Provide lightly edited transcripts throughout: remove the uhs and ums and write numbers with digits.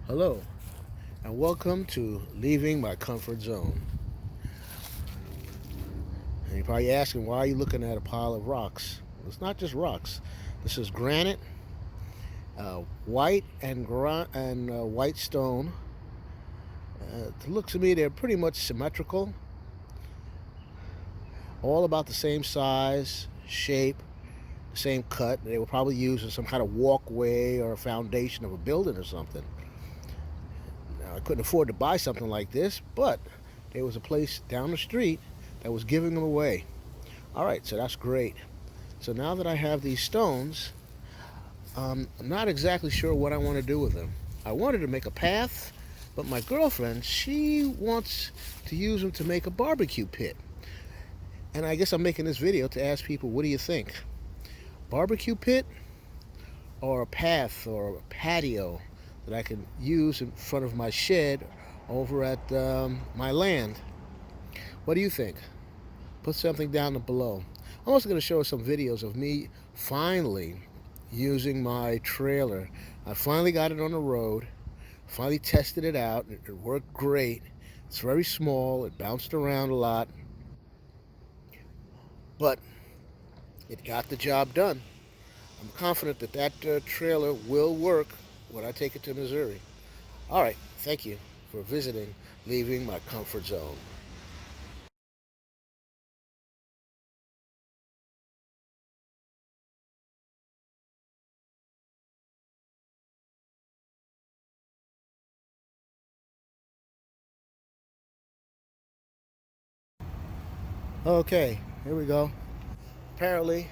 Hello, and welcome to Leaving My Comfort Zone. And you're probably asking, why are you looking at a pile of rocks? Well, it's not just rocks. This is granite, white and white stone. It looks to me they're pretty much symmetrical, all about the same size, shape, the same cut. They were probably used as some kind of walkway or a foundation of a building or something. Now, I couldn't afford to buy something like this, but there was a place down the street that was giving them away. All right, so that's great. So now that I have these stones, I'm not exactly sure what I want to do with them. I wanted to make a path, but my girlfriend, she wants to use them to make a barbecue pit. And I guess I'm making this video to ask people, what do you think? Barbecue pit or a path or a patio that I can use in front of my shed over at my land? What do you think? Put something down below. I'm also going to show some videos of me finally using my trailer. I finally got it on the road, finally tested it out. It worked great. It's very small, it bounced around a lot, but it got the job done. I'm confident that that trailer will work when I take it to Missouri. All right, thank you for visiting Leaving My Comfort Zone. Okay, here we go. Apparently,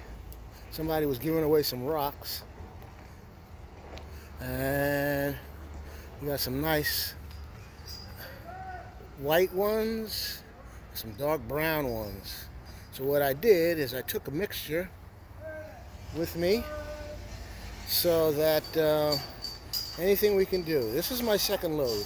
somebody was giving away some rocks, and we got some nice white ones, some dark brown ones. So what I did is I took a mixture with me so that anything we can do. This is my second load.